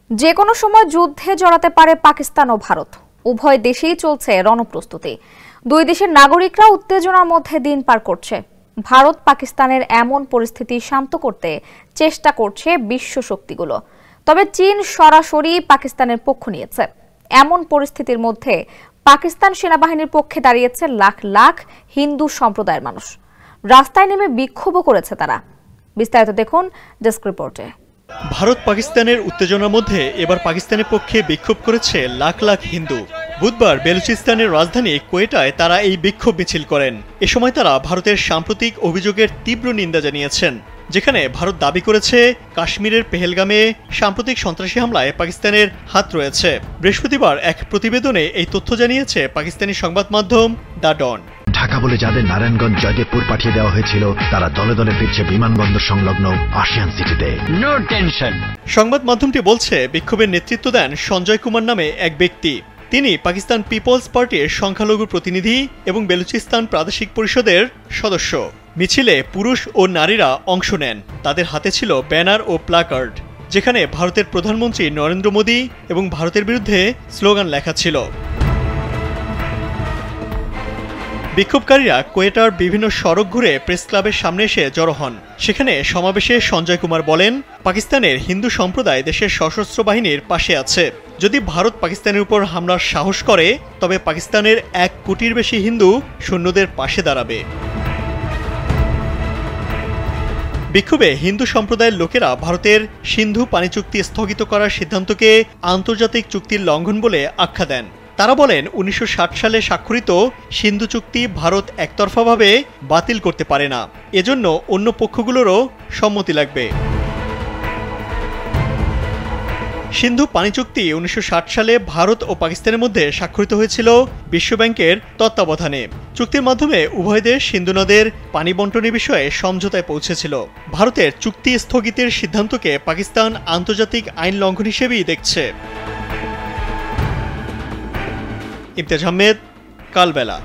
যে কোনো সময় যুদ্ধে জড়াতে পারে পাকিস্তান ও ভারত। উভয় দেশেই চলছে রণপ্রস্তুতি। দুই দেশের নাগরিকরা উত্তেজনার মধ্যে দিন পার করছে। ভারত পাকিস্তানের এমন পরিস্থিতি শান্ত করতে চেষ্টা করছে বিশ্ব শক্তিগুলো। তবে চীন সরাসরি পাকিস্তানের পক্ষ নিয়েছে। এমন পরিস্থিতির মধ্যে পাকিস্তান সেনাবাহিনীর পক্ষে দাঁড়িয়েছে লাখ লাখ হিন্দু সম্প্রদায়ের মানুষ। রাস্তায় নেমে বিক্ষোভও করেছে তারা। বিস্তারিত দেখুন ডেস্ক রিপোর্টে। ভারত পাকিস্তানের উত্তেজনার মধ্যে এবার পাকিস্তানের পক্ষে বিক্ষোভ করেছে লাখ লাখ হিন্দু। বুধবার বেলুচিস্তানের রাজধানী কোয়েটায় তারা এই বিক্ষোভ মিছিল করেন। এ সময় তারা ভারতের সাম্প্রতিক অভিযোগের তীব্র নিন্দা জানিয়েছেন, যেখানে ভারত দাবি করেছে কাশ্মীরের পেহেলগামে সাম্প্রতিক সন্ত্রাসী হামলায় পাকিস্তানের হাত রয়েছে। বৃহস্পতিবার এক প্রতিবেদনে এই তথ্য জানিয়েছে পাকিস্তানি সংবাদ মাধ্যম দ্য ডন। ঢাকা বলে যাদের নারায়ণগঞ্জ জয়দেবপুর পাঠিয়ে দেওয়া হয়েছিল তারা দলে দলে ফিরছে বিমানবন্দর সংলগ্ন আশিয়ান সিটিতে। No tension. সংবাদ মাধ্যমটি বলছে, বিক্ষোভের নেতৃত্ব দেন সঞ্জয় কুমার নামে এক ব্যক্তি। তিনি পাকিস্তান পিপলস পার্টির সংখ্যালঘু প্রতিনিধি এবং বেলুচিস্তান প্রাদেশিক পরিষদের সদস্য। মিছিলে পুরুষ ও নারীরা অংশ নেন। তাদের হাতে ছিল ব্যানার ও প্ল্যাকার্ড, যেখানে ভারতের প্রধানমন্ত্রী নরেন্দ্র মোদী এবং ভারতের বিরুদ্ধে স্লোগান লেখা ছিল। বিক্ষোভকারীরা কোয়েটার বিভিন্ন সড়ক ঘুরে প্রেস ক্লাবের সামনে এসে জড়ো হন। সেখানে সমাবেশে সঞ্জয় কুমার বলেন, পাকিস্তানের হিন্দু সম্প্রদায় দেশের সশস্ত্র বাহিনীর পাশে আছে। যদি ভারত পাকিস্তানের উপর হামলার সাহস করে, তবে পাকিস্তানের 1 কোটির বেশি হিন্দু সৈন্যদের পাশে দাঁড়াবে। বিক্ষোভে হিন্দু সম্প্রদায়ের লোকেরা ভারতের সিন্ধু পানি চুক্তি স্থগিত করার সিদ্ধান্তকে আন্তর্জাতিক চুক্তির লঙ্ঘন বলে আখ্যা দেন। তারা বলেন, 1960 সালে স্বাক্ষরিত সিন্ধু চুক্তি ভারত একতরফাভাবে বাতিল করতে পারে না। এজন্য অন্য পক্ষগুলোরও সম্মতি লাগবে। সিন্ধু পানি চুক্তি 1960 সালে ভারত ও পাকিস্তানের মধ্যে স্বাক্ষরিত হয়েছিল বিশ্বব্যাংকের তত্ত্বাবধানে। চুক্তির মাধ্যমে উভয় দেশ সিন্ধু নদের পানি বণ্টনের বিষয়ে সমঝোতায় পৌঁছেছিল। ভারতের চুক্তি স্থগিতের সিদ্ধান্তকে পাকিস্তান আন্তর্জাতিক আইন লঙ্ঘন হিসেবেই দেখছে। ইমতিয়াজ আহমেদ, কালবেলা।